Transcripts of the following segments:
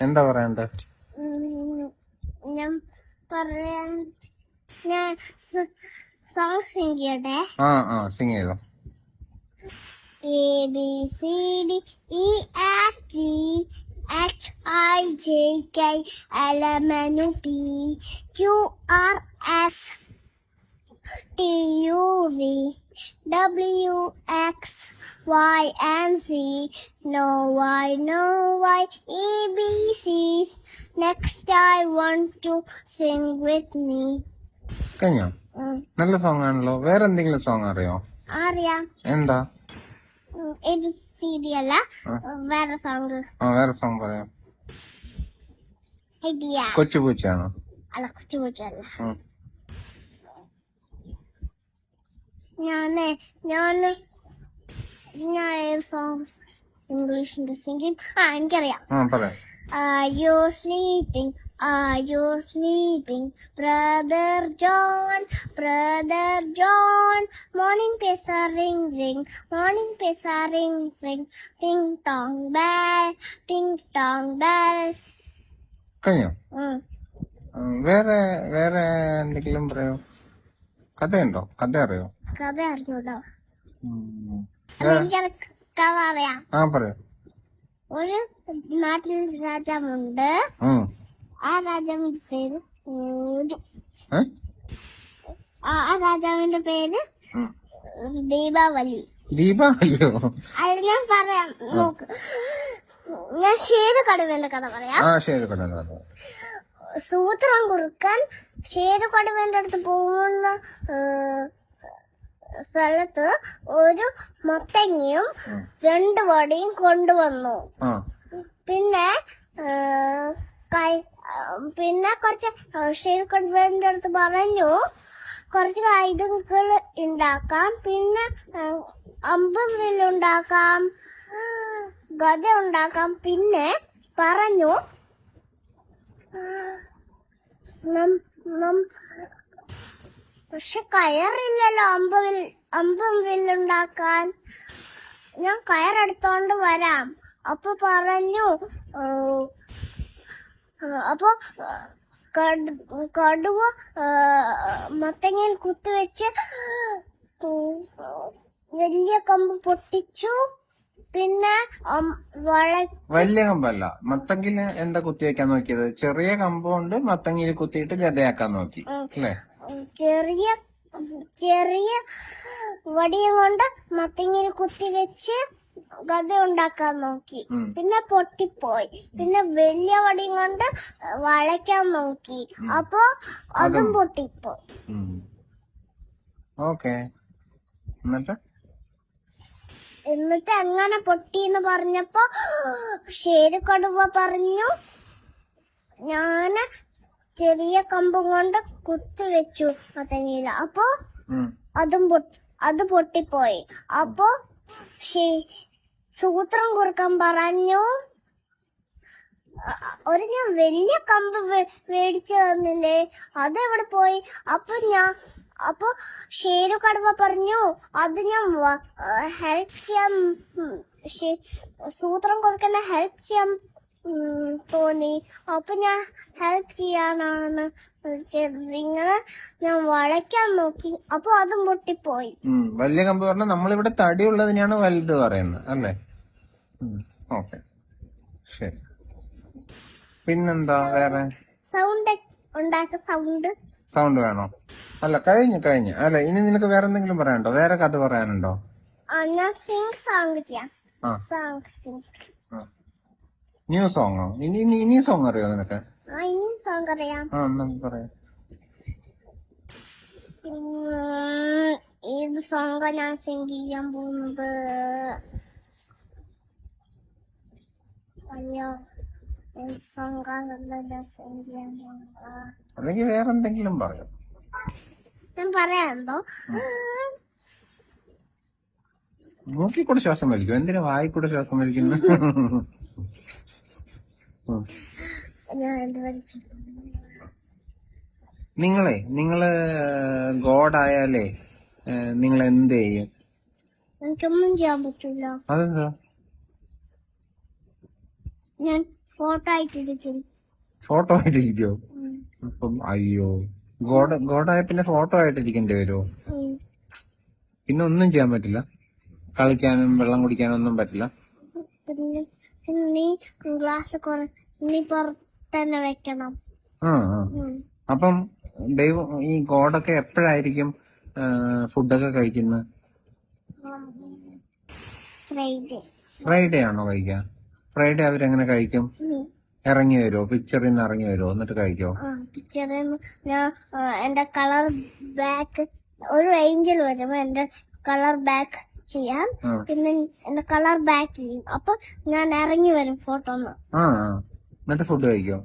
എന്താ പറയണ്ടേ? ഞാൻ പറയാൻ ഞാൻ സോങ് സിംഗ് ചെയ്യട്ടെ. സിംഗ് ചെയ്തോ. A B C D E F G H I J K L M N O P Q R S T U V W X Y and Z. No Y E B C's. Next I want to sing with me. കഴിഞ്ഞോ? നല്ല song ആണല്ലോ. വേറെ എന്തെങ്കിലും song അറിയോ? അറിയാം. എന്താ? ABCD അല്ല, വേറെ സോങ്. വേറെ സോങ് പറയാം. കൊച്ചുപൂച്ചയാണോ? അല്ല, കൊച്ചുപൂച്ച അല്ല. ഞാൻ സോങ് ഇംഗ്ലീഷിന്റെ സിംഗിങ് എനിക്കറിയാം. Are you sleeping? Are you sleeping? Brother John, Brother John. Morning bells are ring, ring. Morning bells are ring, ring. Ding dong bell, ding dong bell. കഴിഞ്ഞോ? വേറെ എന്തെങ്കിലും പറയോ? കഥയുണ്ടോ? കഥ അറിയോ? കഥ അറിഞ്ഞൂടോ? എനിക്കത് കഥ അറിയാം. പറയോ. ഒരു നാട്ടിൽ രാജാവുണ്ട്. ആ രാജാവിന്റെ പേര് ദീപാവലി. ദീപാവലിയോ? അത് ഞാൻ പറയാം, നോക്ക്. ഞാൻ ഷേരുകടുവന്റെ കഥ പറയാം. സൂത്രം കുറുക്കൻ ഷേരുകടുവന്റെ അടുത്ത് പോകുന്ന സ്ഥലത്ത് ഒരു മത്തങ്ങയും 2 വടിയും കൊണ്ടുവന്നു. പിന്നെ കുറച്ച് ഷേരുകടുവന്റെ അടുത്ത് പറഞ്ഞു, കുറച്ച് ആയുധങ്ങൾ ഉണ്ടാക്കാം, പിന്നെ അമ്പും വില്ലുണ്ടാക്കാം, ഗദ ഉണ്ടാക്കാം. പിന്നെ പറഞ്ഞു, പക്ഷെ കയറില്ലല്ലോ അമ്പും വില്ലുണ്ടാക്കാൻ. ഞാൻ കയറെടുത്തോണ്ട് വരാം. അപ്പൊ പറഞ്ഞു, അപ്പൊ കടുവ മത്തങ്ങയിൽ കുത്തിവെച്ച് വലിയ കമ്പ് പൊട്ടിച്ചു. പിന്നെ വലിയ കമ്പല്ല, മത്തങ്ങില് എന്താ കുത്തിവെക്കാൻ നോക്കിയത്? ചെറിയ കമ്പ് കൊണ്ട് മത്തങ്ങിയിൽ കുത്തിയിട്ട് ഗതയാക്കാൻ നോക്കി അല്ലേ? ചെറിയ വടിയും കൊണ്ട് മത്തങ്ങിയിൽ കുത്തിവെച്ച് ഗത ഉണ്ടാക്കാൻ നോക്കി. പിന്നെ പൊട്ടിപ്പോയി. പിന്നെ വലിയ വടിയും കൊണ്ട് വളയ്ക്കാൻ നോക്കി. അപ്പൊ അതും പൊട്ടിപ്പോയി. എന്നിട്ട് എങ്ങനെ പൊട്ടിന്ന് പറഞ്ഞപ്പോ ഷേരുകടുവ പറഞ്ഞു, ഞാന് ചെറിയ കമ്പും കൊണ്ട് കുത്തിവെച്ചു മത്തങ്ങയില. അപ്പൊ അത് പൊട്ടിപ്പോയി. അപ്പൊ സൂത്രം കുറുക്കൻ പറഞ്ഞു, ഞാൻ വലിയ കമ്പ് മേടിച്ചു തന്നില്ലേ, അതെവിടെ പോയി? അപ്പൊ ഷേരുകടുവ പറഞ്ഞു, അത് ഞാൻ ഹെൽപ്പ് ചെയ്യാൻ, സൂത്രം കുറുക്കനെ ഹെൽപ്പ് ചെയ്യാൻ തോന്നി. അപ്പൊ ഞാൻ ഹെൽപ്പ് ചെയ്യാനാണ് ഇങ്ങനെ ഞാൻ വളയ്ക്കാൻ നോക്കി. അപ്പൊ അതും പൊട്ടിപ്പോയി. വലിയ കമ്പ് പറഞ്ഞാൽ നമ്മളിവിടെ തടിയുള്ളതിനാണ് വലുത് പറയുന്നത് അല്ലേ? ഓക്കെ, ശരി. പിന്നെന്താ വേറെ? സൗണ്ട് സൗണ്ട് വേണോ? അല്ല, കഴിഞ്ഞു. അല്ല, ഇനി നിനക്ക് വേറെ എന്തെങ്കിലും പറയാനുണ്ടോ? വേറെ കഥ പറയാനുണ്ടോ? ഞാൻ സോങ് ചെയ്യാം. ന്യൂ സോങ്ങോ? ഇനി സോങ് അറിയോ നിനക്ക്? ഇനി സോങ് അറിയാം. പറയാം. ഏത് സോങ്ങാ ഞാൻ സിംഗ് ചെയ്യാൻ പോകുന്നത്? അയ്യോ, അല്ലെങ്കിൽ വേറെ എന്തെങ്കിലും പറയോ? ഞാൻ പറയാനുണ്ടോ? മൂക്കിൽ കൂടെ ശ്വാസം വലിക്കും. എന്തിനാ വായിൽ കൂടെ ശ്വാസം വലിക്കുന്നു? നിങ്ങള് ഗോഡായാലേ നിങ്ങൾ എന്ത് ചെയ്യും? എനിക്കൊന്നും ചെയ്യാൻ പറ്റില്ല. അതെന്താ? ഞാൻ ഫോട്ടോ ആയിട്ടിരിക്കും. ഫോട്ടോ ആയിട്ടിരിക്കോ? അപ്പം അയ്യോ, ഗോഡായ പിന്നെ ഫോട്ടോ ആയിട്ടിരിക്കേണ്ടി വരുമോ? പിന്നെ ഒന്നും ചെയ്യാൻ പറ്റില്ല, കളിക്കാനും വെള്ളം കുടിക്കാനും ഒന്നും പറ്റില്ല. പിന്നെ നീ ഗ്ലാസ് നീ പുറത്തന്നെ വെക്കണം. അപ്പം ദൈവം ഈ ഗോഡൊക്കെ എപ്പോഴായിരിക്കും ഫുഡൊക്കെ കഴിക്കുന്നത്? ഫ്രൈഡേ ആണോ കഴിക്കുക? ഫ്രൈഡേ അവരെങ്ങനെ കഴിക്കും? ഇറങ്ങി വരുമോ? പിക്ചറിൽ നിന്ന് ഇറങ്ങി വരുമോ എന്നിട്ട് കഴിക്കോ? പിക്ചറിൽ ഞാൻ എന്റെ കളർ ബാക്ക് ഒരു ഏഞ്ചൽ വരും എന്റെ കളർ ബാക്ക് ചെയ്യാൻ. പിന്നെ എന്റെ കളർ ബാക്ക് ചെയ്യും. അപ്പൊ ഞാൻ ഇറങ്ങി വരും ഫോട്ടോ. എന്നിട്ട് ഫുഡ് കഴിക്കോ?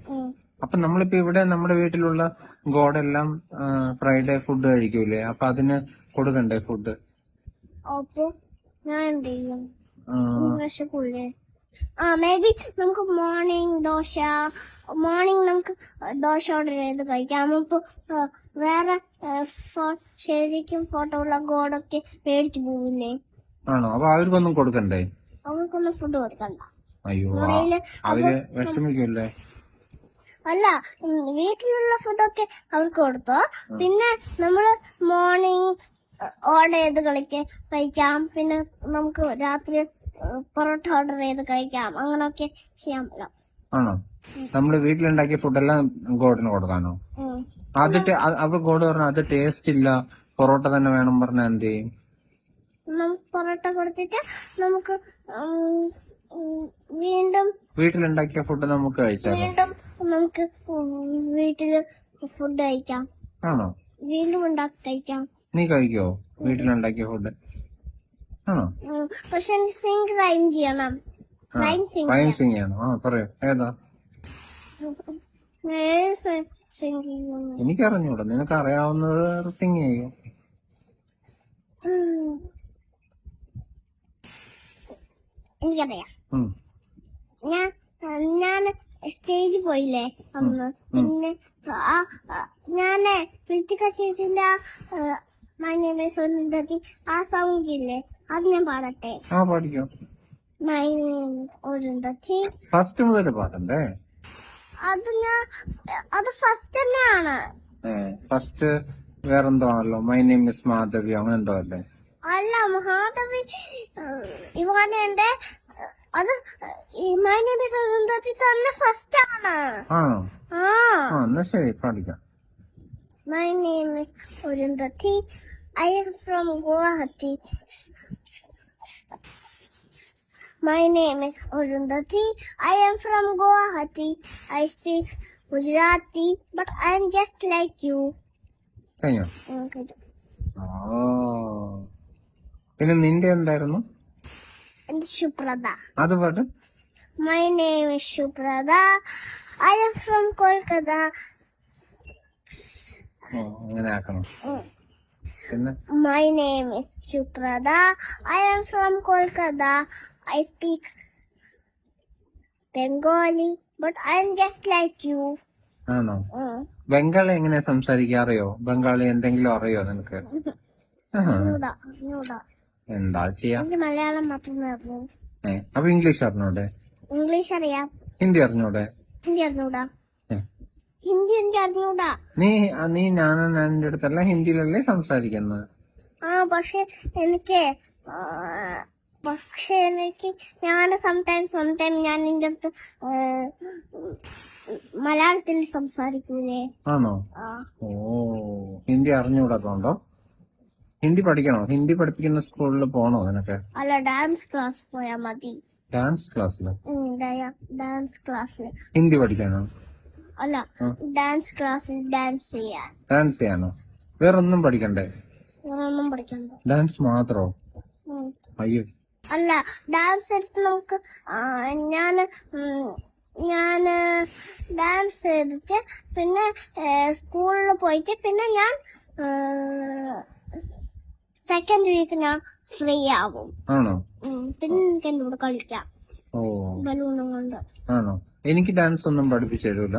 അപ്പൊ നമ്മളിപ്പോ ഇവിടെ നമ്മുടെ വീട്ടിലുള്ള ഗോഡെല്ലാം ഫ്രൈഡേ ഫുഡ് കഴിക്കൂലേ? അപ്പൊ അതിന് കൊടുക്കണ്ടേ ഫുഡ്? അപ്പൊ ഞാൻ എന്ത് ചെയ്യും? വിശക്കൂലേ? മേ ബി നമുക്ക് മോർണിംഗ് നമുക്ക് ദോശ ഓർഡർ ചെയ്ത് കഴിക്കാം. ഇപ്പൊ വേറെ ശരിക്കും ഫോട്ടോ ഉള്ള ഗോഡൊക്കെ മേടിച്ചു പോവില്ലേ? ആണോ? അപ്പൊ അവർക്കൊന്നും കൊടുക്കണ്ടേ? അവർക്കൊന്നും ഫുഡ് കൊടുക്കണ്ട. അയ്യോ, അവര് വിഷമിക്കല്ലേ? അല്ല, വീട്ടിലുള്ള ഫുഡൊക്കെ അവർക്ക് കൊടുത്തോ. പിന്നെ നമ്മള് മോർണിംഗ് ഓർഡർ ചെയ്ത് കഴിക്കാം. പിന്നെ നമുക്ക് രാത്രി പൊറോട്ട ഓർഡർ ചെയ്ത് കഴിക്കാം. അങ്ങനൊക്കെ ചെയ്യാൻ പറ്റും. ആണോ? നമ്മള് വീട്ടിലുണ്ടാക്കിയ ഫുഡെല്ലാം ഗോഡിന് കൊടുക്കാനോ? അപ്പൊ ഗോഡ് പറഞ്ഞ അത് ടേസ്റ്റ് ഇല്ല, പൊറോട്ട തന്നെ വേണം പറഞ്ഞ എന്ത് ചെയ്യും? നമുക്ക് പൊറോട്ട കൊടുത്തിട്ട് നമുക്ക് വീണ്ടും വീട്ടിലുണ്ടാക്കിയ ഫുഡ് നമുക്ക് കഴിച്ചാലോ? വീണ്ടും നമുക്ക് വീട്ടില് ഫുഡ് കഴിക്കാം. ആണോ? വീണ്ടും ഉണ്ടാക്കി കഴിക്കാം. നീ കഴിക്കോ വീട്ടിലുണ്ടാക്കിയ ഫുഡ്? ആണോ? പക്ഷെ റൈം ചെയ്യണം. റൈം ചെയ്യണം. പറയൂ, ഏതാ? എനിക്കറിഞ്ഞൂടാ. നിനക്ക് അറിയാവുന്നത് സിംഗ് ചെയ്യും. എനിക്കറിയാം. ഞാൻ സ്റ്റേജിൽ പോയില്ലേ അന്ന്. പിന്നെ ഞാന് കൃത്തിക ചേച്ചിന്റെ ആ സോങ് ഇല്ലേ, അത് ഞാൻ പാടട്ടെ? പാടിക്കോ. ഒരുന്തത്തി ഫസ്റ്റ് മുതൽ പാടണ്ടേ? അത് ഫസ്റ്റ് തന്നെയാണ്. ഫസ്റ്റ് വേറെന്തോ ആണല്ലോ, മൈ നെയിം ഇസ് മാധവി, അങ്ങനെ എന്തോ അല്ലേ? അല്ല, മഹാദേവി ഇവാനെന്റെ അത് മൈ നെയിം ഇസ് അരുന്ധതി തന്നെ ഫസ്റ്റ് ആണ്. ആണോ? എന്നാ ശരി, പാടിക്കാം. My name is Arundhati, I am from Guwahati. My name is Arundhati. I am from Guwahati. I speak Gujarati, but I am just like you. കഴിഞ്ഞോ? പിന്നെ നിന്റെ എന്തായിരുന്നു? Shuprada. അത് പാട്ട്. My name is Shuprada. I am from Kolkata. അങ്ങനെ ആക്കണം. My name is Shuprada. I am from Kolkata. I speak Bengali, but I am just like you. ആണോ? ബംഗാളി എങ്ങനെ സംസാരിക്കാൻ അറിയോ? ബംഗാളി എന്തെങ്കിലും അറിയോ നിനക്ക്? എന്താ ചെയ്യാ? മലയാളം മാത്രമേ അറിയൂ. അപ്പൊ ഇംഗ്ലീഷ് അറിഞ്ഞൂടെ? ഇംഗ്ലീഷ് അറിയാം. ഹിന്ദി അറിഞ്ഞൂടെ? ഹിന്ദി അറിഞ്ഞൂടാ. ഹിന്ദി എനിക്ക് അറിഞ്ഞൂടാ. നീ ഞാനെന്റെ അടുത്തല്ല ഹിന്ദിയിലല്ലേ സംസാരിക്കുന്നത്? പക്ഷെ എനിക്ക് ഞാൻ സംടൈംസ് ഞാൻ നിന്റെ അടുത്ത് മലയാളത്തിൽ സംസാരിക്കൂലേ? ആണോ? ഹിന്ദി അറിഞ്ഞൂടാത്തോണ്ടോ? ഹിന്ദി പഠിക്കണോ? ഹിന്ദി പഠിപ്പിക്കുന്ന സ്കൂളിൽ പോണോ നിനക്ക്? അല്ല, ഡാൻസ് ക്ലാസ് പോയാ മതി. ഡാൻസ് ക്ലാസ്സില്? ഡാൻസ് ക്ലാസ്സിൽ ഹിന്ദി പഠിക്കാനോ? അല്ല, ഡാൻസ് ക്ലാസ്സിൽ ഡാൻസ് ചെയ്യാനോ? വേറൊന്നും പഠിക്കണ്ടേ? വേറൊന്നും പഠിക്കണ്ട, ഡാൻസ് മാത്രോ? അയ്യോ. അല്ല, ഡാൻസ് എടുത്ത് നമുക്ക് ഞാന് ഡാൻസ് ചെയ്തിട്ട് പിന്നെ സ്കൂളിൽ പോയിട്ട് പിന്നെ ഞാൻ സെക്കൻഡ് വീക്ക് ഞാൻ ഫ്രീ ആവും. ആണോ? പിന്നെ എനിക്ക് എന്റെ കൂടെ കളിക്കാം ബലൂണും കൊണ്ട്. ആണോ? എനിക്ക് ഡാൻസ് ഒന്നും പഠിപ്പിച്ചു തരൂല?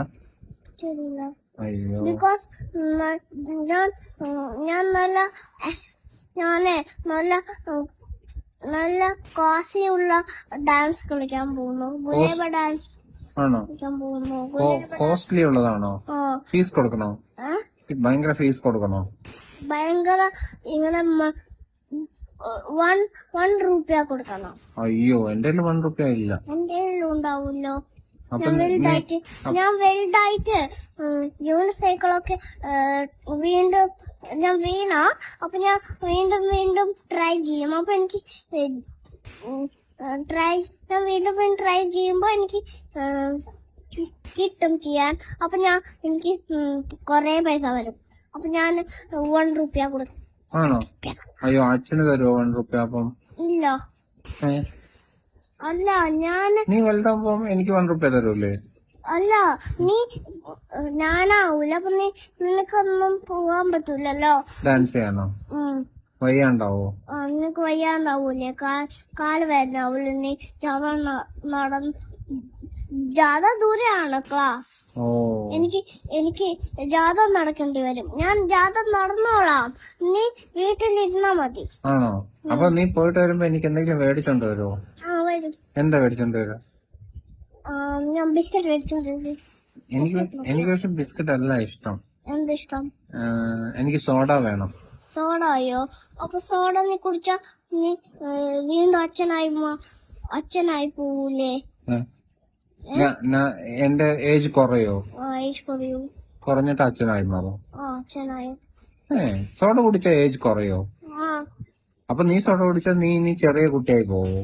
ബിക്കോസ് ഞാൻ നല്ല കോസിയുള്ള ഡാൻസ് കളിക്കാൻ പോകുന്നു. ഗുലേബ ഡാൻസ് ആണോ? പഠിക്കാൻ പോകുന്നു. കോസ്റ്റ്ലി ഉള്ളതാണോ? ഫീസ് കൊടുക്കണോ? ഭയങ്കര ഫീസ് കൊടുക്കണോ? ഭയങ്കര ഇങ്ങനെ 1 രൂപ കൊടുക്കണം. അയ്യോ, എന്റെ 1 രൂപ ഇല്ല. എന്റെ ഉണ്ടാവൂല്ലോ. അപ്പൊ ഞാൻ വലുതായിട്ട് യൂണിസൈക്കിളൊക്കെ വീണ്ടും ഞാൻ വീണ അപ്പൊ ഞാൻ വീണ്ടും ട്രൈ ചെയ്യും. അപ്പൊ എനിക്ക് ഞാൻ വീണ്ടും ട്രൈ ചെയ്യുമ്പോ എനിക്ക് കിട്ടും ചെയ്യാൻ. അപ്പൊ എനിക്ക് കൊറേ പൈസ വരും. അപ്പൊ ഞാൻ 1 രൂപ കൊടുക്കും. ആണോ? അയ്യോ, അച്ഛന് തരുമോ 1 രൂപ? അപ്പം ഇല്ല. അല്ല നീ വലുതാകുമ്പോ എനിക്ക് 1 രൂപ തരൂല്ലേ? അല്ല ഞാനാവൂല. അപ്പൊ നിനക്കൊന്നും പോവാൻ പറ്റൂലല്ലോ. ഡാൻസ് ചെയ്യാനോ? വയ്യാണ്ടാവോ? നിനക്ക് വയ്യാണ്ടാവൂലേ? കാല് വേദനാവൂലേ? നീ ജാഥ ദൂരെയാണ് ക്ലാസ്. എനിക്ക് ജാഥ നടക്കേണ്ടി വരും. ഞാൻ ജാഥ നടന്നോളാം. നീ വീട്ടിലിരുന്നാ മതി. ആണോ? അപ്പൊ നീ പോയിട്ട് വരുമ്പോ എനിക്ക് എന്തെങ്കിലും മേടിച്ചോണ്ട് വരുമോ? വരും. എന്താ മേടിച്ചോണ്ട് വരാ? ഞാൻ ബിസ്ക്കറ്റ് മേടിച്ചോണ്ട് വരും. എനിക്ക് പക്ഷെ ബിസ്ക്കറ്റ് അല്ല ഇഷ്ടം. എന്തിഷ്ടം? എനിക്ക് സോഡ വേണം. സോഡയോ? അപ്പൊ സോഡ നീ കുടിച്ചാ നീ വീണ്ടും അച്ഛനായി പോവൂലേ? എന്റെ ഏജ് കുറയോ? ഏജ് കുറയൂ. കുറഞ്ഞിട്ട് അച്ഛനായി മാറും? അച്ഛനായി. സോഡ കുടിച്ച ഏജ് കുറയോ? അപ്പൊ നീ സോഡ കുടിച്ചാ നീ ചെറിയ കുട്ടിയായി പോവോ?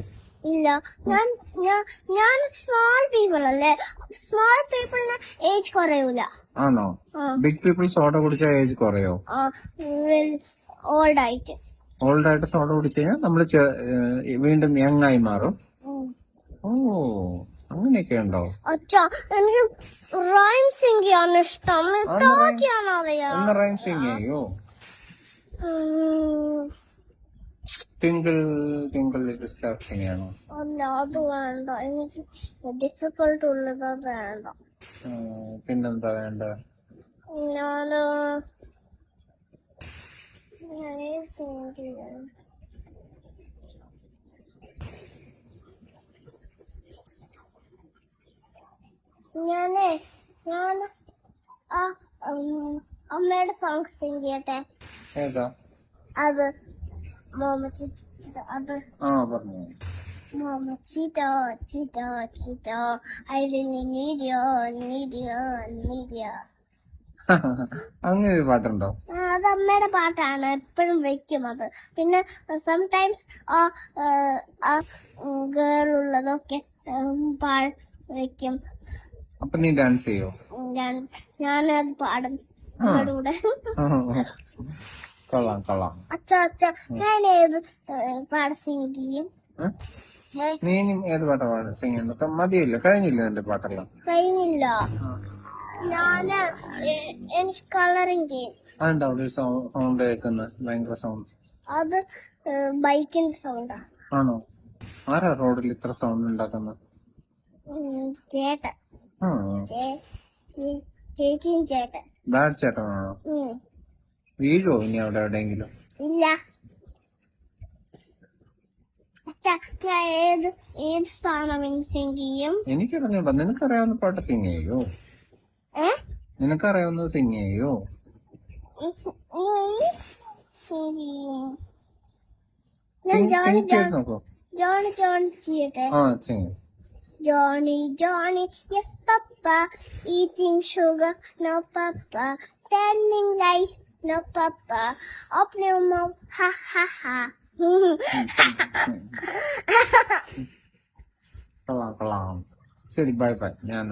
ഇല്ല, ഞാൻ സ്മോൾ പീപ്പിൾ അല്ലേ. സ്മോൾ പീപ്പിളിന് ഏജ് കുറയൂല. ആണോ? ബിഗ് പീപ്പിൾ സോഡ കുടിച്ച ഏജ് കുറയോ? ഓൾഡ് ആയിട്ട് സോഡ കുടിച്ചു കഴിഞ്ഞാൽ നമ്മള് വീണ്ടും യങ് ആയി മാറും. ഓ, അങ്ങനെയൊക്കെ ഉണ്ടോ? അച്ഛാ, എനിക്ക് റൈം സിംഗ് ചെയ്യാൻ ഇഷ്ടം. ഒന്ന് റൈം സിംഗ് ചെയ്യോ? Twinkle twinkle little star Singh ആണോ? അല്ല, അത് വേണ്ട. എനിക്ക് ഡിഫിക്കൽട്ട് ഉള്ളത് വേണ്ട. പിന്നെന്താ വേണ്ട? ഞാന് അമ്മയുടെ സോങ് സിംഗ് ചെയ്യട്ടെ. ഏതാ അത്? പറഞ്ഞു. Mama Cheeto, I really need you. അങ്ങനെ ഒരു പാട്ടുണ്ടോ? അത് അമ്മയുടെ പാട്ടാണ്. എപ്പോഴും വെക്കും അത്. പിന്നെ സംടൈംസ് ഗേൾ ഉള്ളതൊക്കെ വെക്കും. അപ്പൊ നീ ഡാൻസ് ചെയ്യോ? ഞാനത് പാടും അമ്മയുടെ കൂടെ. കൊള്ളാം. അച്ഛാ, ഞാൻ ഏത് പാട്ട് സിംഗ് ചെയ്യും? നീ ഏത് പാട്ടാ സിംഗ് ചെയ്യുന്നത്? മതിയല്ലോ, കഴിഞ്ഞില്ല എന്റെ പാട്ടെല്ലാം? കഴിഞ്ഞില്ല. എനിക്ക് കളറിംഗ് ചെയ്യും. അതെന്താ ഒരു സൗണ്ട് കേൾക്കുന്നത്? ഭയങ്കര സൗണ്ട്. അത് ബൈക്കിന്റെ സൗണ്ടാ. ആണോ? ആരാ റോഡിൽ ഇത്ര സൗണ്ട് ഉണ്ടാക്കുന്നത്? ചേട്ടൻ. ചേച്ചിയും ചേട്ടൻ. ബാഡ് ചേട്ടനാണോ? വീഴോ ഇനി അവിടെ എവിടെയെങ്കിലും? ഇല്ല. അച്ഛാ, ഞാൻ ഏത് സാധനം സിംഗ് ചെയ്യും? എനിക്കറിഞ്ഞൂടാ. നിനക്കറിയാവുന്ന പാട്ട് സിംഗ് ചെയ്യോ? നിനക്കറിയാവുന്നത് സിംഗ് ചെയ്യോ? ജോണി ചെയ്യട്ടെ. Johnny, yes papa, eating sugar, no papa, telling lies, no papa, open your mouth, ha ha ha. കൊള്ളാം. ശരി, ബൈ. ഞാൻ